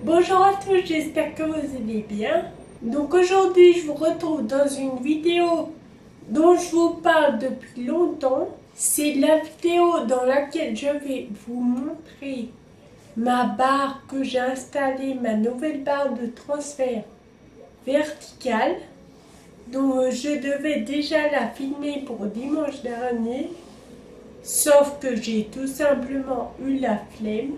Bonjour à tous, j'espère que vous allez bien. Donc aujourd'hui je vous retrouve dans une vidéo dont je vous parle depuis longtemps. C'est la vidéo dans laquelle je vais vous montrer ma barre que j'ai installée, ma nouvelle barre de transfert verticale. Donc je devais déjà la filmer pour dimanche dernier, sauf que j'ai tout simplement eu la flemme.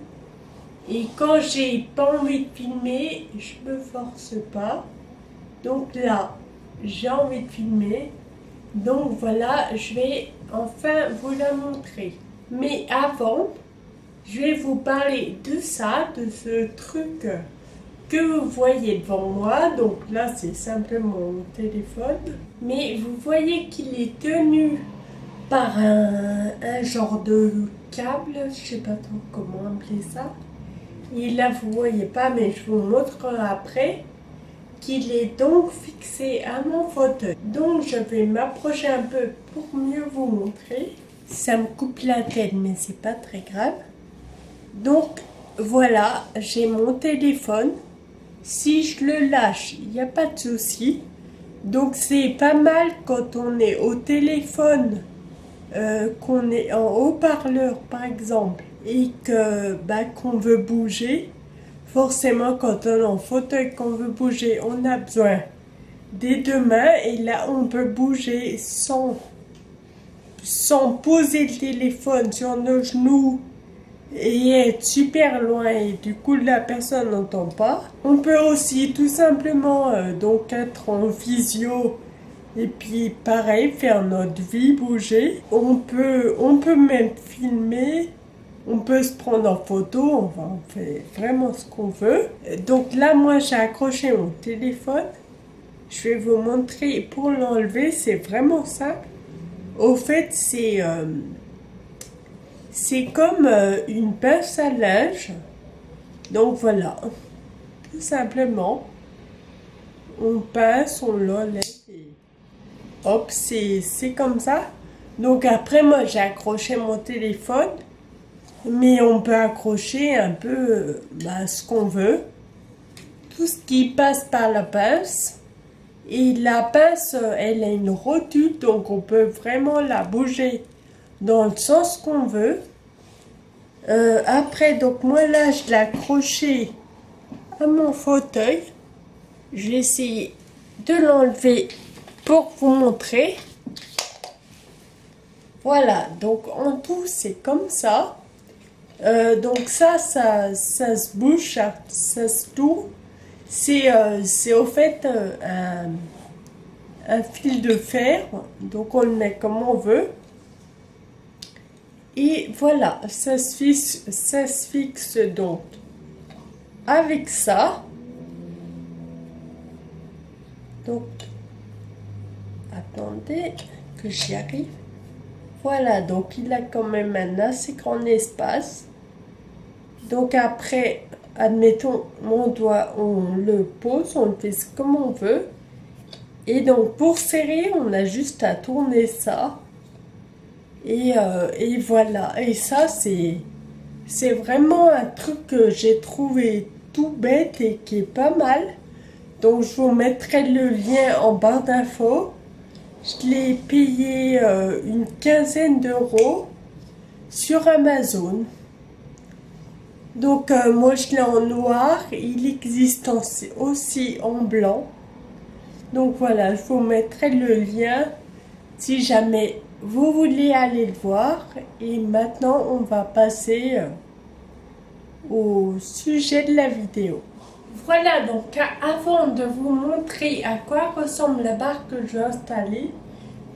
Et quand j'ai pas envie de filmer, je me force pas. Donc là, j'ai envie de filmer. Donc voilà, je vais enfin vous la montrer. Mais avant, je vais vous parler de ça, de ce truc que vous voyez devant moi. Donc là, c'est simplement mon téléphone. Mais vous voyez qu'il est tenu par un genre de câble, je sais pas trop comment appeler ça. Et là, vous voyez pas, mais je vous montrerai après qu'il est donc fixé à mon fauteuil. Donc, je vais m'approcher un peu pour mieux vous montrer. Ça me coupe la tête, mais c'est pas très grave. Donc, voilà, j'ai mon téléphone. Si je le lâche, il n'y a pas de souci. Donc, c'est pas mal quand on est au téléphone, qu'on est en haut-parleur, par exemple, et que qu'on veut bouger. Forcément, quand on est en fauteuil, qu'on veut bouger, on a besoin des deux mains. Et là, on peut bouger sans poser le téléphone sur nos genoux et être super loin. Et du coup, la personne n'entend pas. On peut aussi tout simplement donc être en visio. Et puis pareil, faire notre vie, bouger. On peut même filmer. On peut se prendre en photo, enfin, on fait vraiment ce qu'on veut. Donc là, moi, j'ai accroché mon téléphone. Je vais vous montrer pour l'enlever, c'est vraiment simple. Au fait, c'est comme une pince à linge. Donc voilà, tout simplement, on pince, on l'enlève et hop, c'est comme ça. Donc après, moi, j'ai accroché mon téléphone. Mais on peut accrocher un peu ce qu'on veut. Tout ce qui passe par la pince. Et la pince, elle a une rotule, donc on peut vraiment la bouger dans le sens qu'on veut. Après, donc moi là, je l'ai accroché à mon fauteuil. Je vais essayer de l'enlever pour vous montrer. Voilà, donc en tout, c'est comme ça. Donc ça se bouge, ça se tourne. C'est au fait un fil de fer, donc on le met comme on veut. Et voilà, ça se fixe donc avec ça. Donc, attendez que j'y arrive. Voilà, donc il a quand même un assez grand espace. Donc après, admettons, mon doigt, on le pose, on le fait comme on veut. Et donc pour serrer, on a juste à tourner ça. Et voilà. Et ça, c'est vraiment un truc que j'ai trouvé tout bête et qui est pas mal. Donc je vous mettrai le lien en barre d'infos. Je l'ai payé une quinzaine d'euros sur Amazon. Donc moi je l'ai en noir, il existe aussi en blanc. Donc voilà, je vous mettrai le lien si jamais vous voulez aller le voir. Et maintenant on va passer au sujet de la vidéo. Voilà, donc avant de vous montrer à quoi ressemble la barre que je vais installer,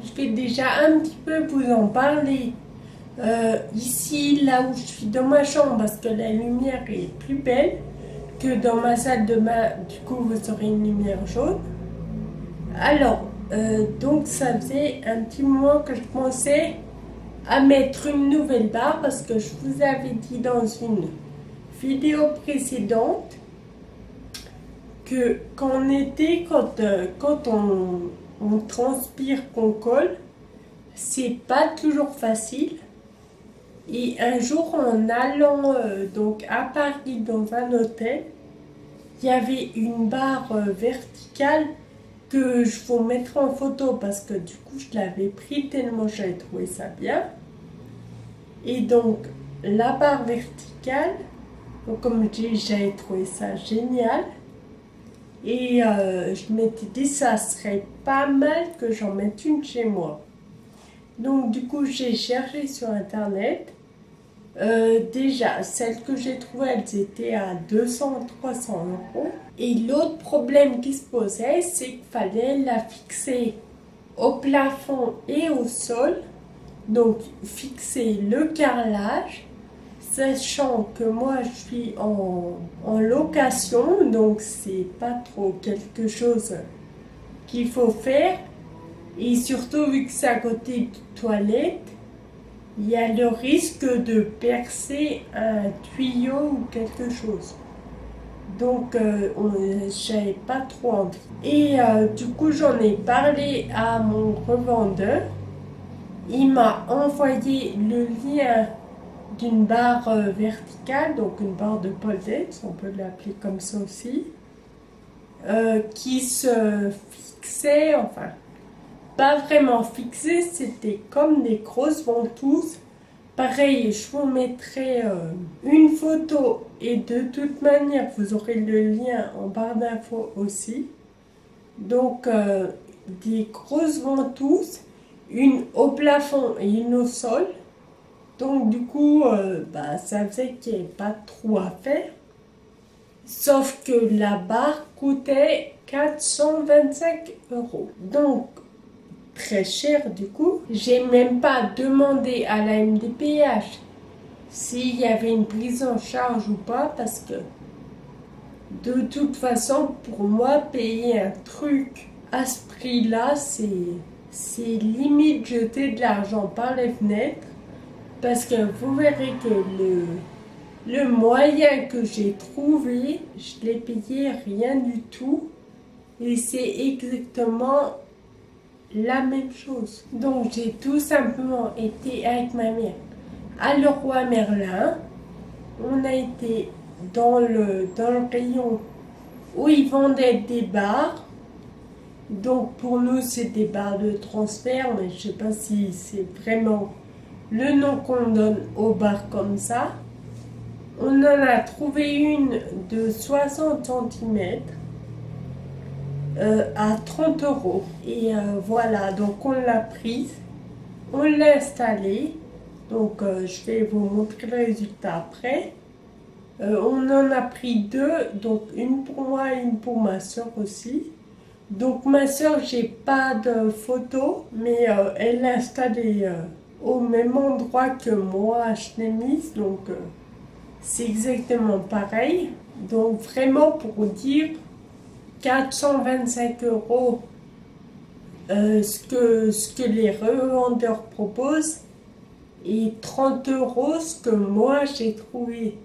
je vais déjà un petit peu vous en parler. Ici, là où je suis dans ma chambre, parce que la lumière est plus belle que dans ma salle de bain, du coup vous aurez une lumière jaune. Alors, donc ça faisait un petit moment que je pensais à mettre une nouvelle barre, parce que je vous avais dit dans une vidéo précédente que qu'en été, quand on transpire, qu'on colle, c'est pas toujours facile. Et un jour, en allant donc à Paris dans un hôtel, il y avait une barre verticale que je vous mettrai en photo parce que du coup je l'avais pris tellement j'avais trouvé ça bien. Et donc la barre verticale, donc comme je dis, j'avais trouvé ça génial. Et je m'étais dit ça serait pas mal que j'en mette une chez moi. Donc du coup j'ai cherché sur internet. Déjà, celles que j'ai trouvées, elles étaient à 200-300 euros. Et l'autre problème qui se posait, c'est qu'il fallait la fixer au plafond et au sol. Donc, fixer le carrelage, sachant que moi, je suis en location, donc c'est pas trop quelque chose qu'il faut faire. Et surtout, vu que c'est à côté de toilette, il y a le risque de percer un tuyau ou quelque chose. Donc, j'avais pas trop envie. Et du coup, j'en ai parlé à mon revendeur. Il m'a envoyé le lien d'une barre verticale, donc une barre de pole dance, on peut l'appeler comme ça aussi, qui se fixait, enfin, pas vraiment fixé, c'était comme des grosses ventouses. Pareil, je vous mettrai une photo et de toute manière, vous aurez le lien en barre d'infos aussi. Donc, des grosses ventouses, une au plafond et une au sol. Donc, du coup, ça faisait qu'il n'y avait pas trop à faire. Sauf que la barre coûtait 425 euros. Donc, très cher du coup. J'ai même pas demandé à la MDPH s'il y avait une prise en charge ou pas parce que de toute façon pour moi payer un truc à ce prix là c'est limite jeter de l'argent par les fenêtres parce que vous verrez que le moyen que j'ai trouvé je l'ai payé rien du tout et c'est exactement la même chose. Donc j'ai tout simplement été avec ma mère à Leroy Merlin. On a été dans le rayon où ils vendaient des barres. Donc pour nous c'est des barres de transfert, mais je sais pas si c'est vraiment le nom qu'on donne aux barres comme ça. On en a trouvé une de 60 cm. À 30 euros. Et voilà, donc on l'a prise, on l'a installée. Donc je vais vous montrer le résultat après. On en a pris deux, donc une pour moi et une pour ma soeur aussi. Donc ma soeur, j'ai pas de photo, mais elle l'a installée au même endroit que moi je l'ai mise. Donc c'est exactement pareil. Donc vraiment pour vous dire, 425 euros ce que les revendeurs proposent et 30 euros ce que moi j'ai trouvé.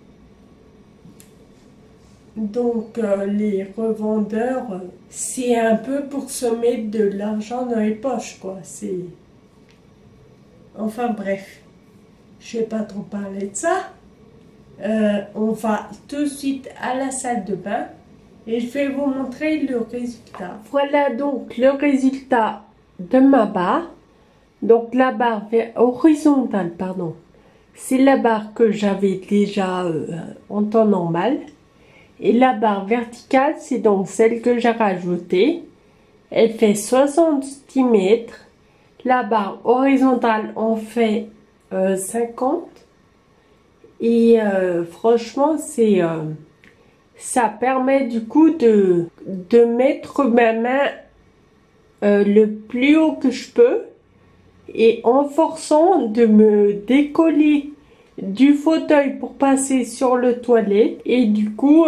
Donc les revendeurs, c'est un peu pour se mettre de l'argent dans les poches quoi. C'est enfin bref, je vais pas trop parler de ça. On va tout de suite à la salle de bain. Et je vais vous montrer le résultat. Voilà donc le résultat de ma barre. Donc la barre horizontale, pardon, c'est la barre que j'avais déjà en temps normal. Et la barre verticale, c'est donc celle que j'ai rajoutée. Elle fait 60 cm. La barre horizontale en fait 50. Et franchement, c'est... ça permet du coup de mettre ma main le plus haut que je peux et en forçant de me décoller du fauteuil pour passer sur le toilette et du coup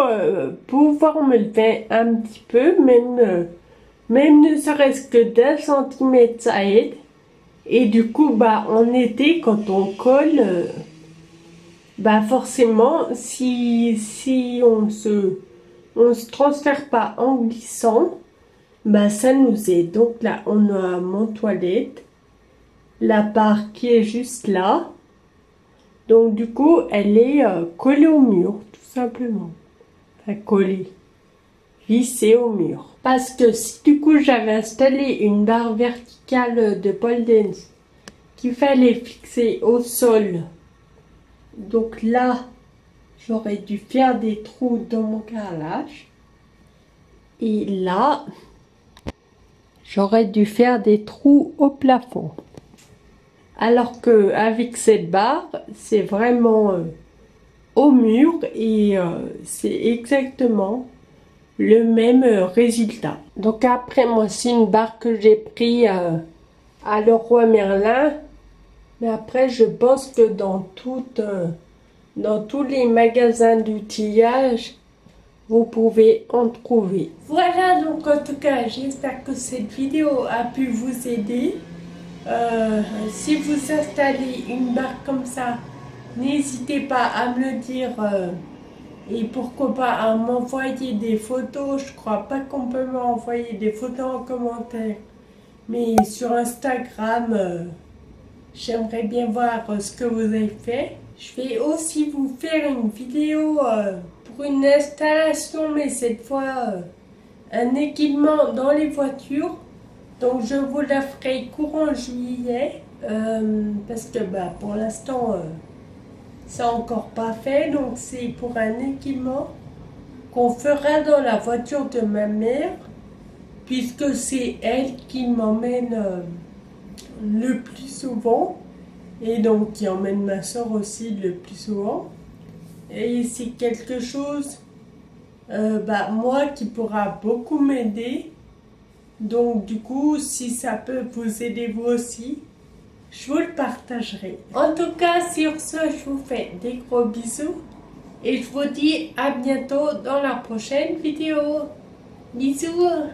pouvoir me lever un petit peu, même ne serait-ce que d'un centimètre ça aide. Et du coup en été quand on colle forcément, si on se transfère pas en glissant, ça nous aide. Donc là, on a mon toilette, la barre qui est juste là. Donc du coup, elle est collée au mur, tout simplement. Enfin, collée. vissée au mur. Parce que si du coup j'avais installé une barre verticale de pole dance qu'il fallait fixer au sol, donc là j'aurais dû faire des trous dans mon carrelage. Et là, j'aurais dû faire des trous au plafond. Alors que avec cette barre, c'est vraiment au mur et c'est exactement le même résultat. Donc après, moi, c'est une barre que j'ai pris à Leroy Merlin. Mais après, je pense que dans tous les magasins d'outillage, vous pouvez en trouver. Voilà, donc en tout cas, j'espère que cette vidéo a pu vous aider. Si vous installez une barre comme ça, n'hésitez pas à me le dire et pourquoi pas à m'envoyer des photos. Je crois pas qu'on peut m'envoyer des photos en commentaire, mais sur Instagram, j'aimerais bien voir ce que vous avez fait. Je vais aussi vous faire une vidéo pour une installation, mais cette fois un équipement dans les voitures. Donc je vous la ferai courant juillet parce que pour l'instant c'est encore pas fait. Donc c'est pour un équipement qu'on fera dans la voiture de ma mère, puisque c'est elle qui m'emmène le plus souvent et donc qui emmène ma soeur aussi le plus souvent. Et c'est quelque chose moi qui pourra beaucoup m'aider. Donc du coup, si ça peut vous aider vous aussi, je vous le partagerai. En tout cas, sur ce, je vous fais des gros bisous et je vous dis à bientôt dans la prochaine vidéo. Bisous!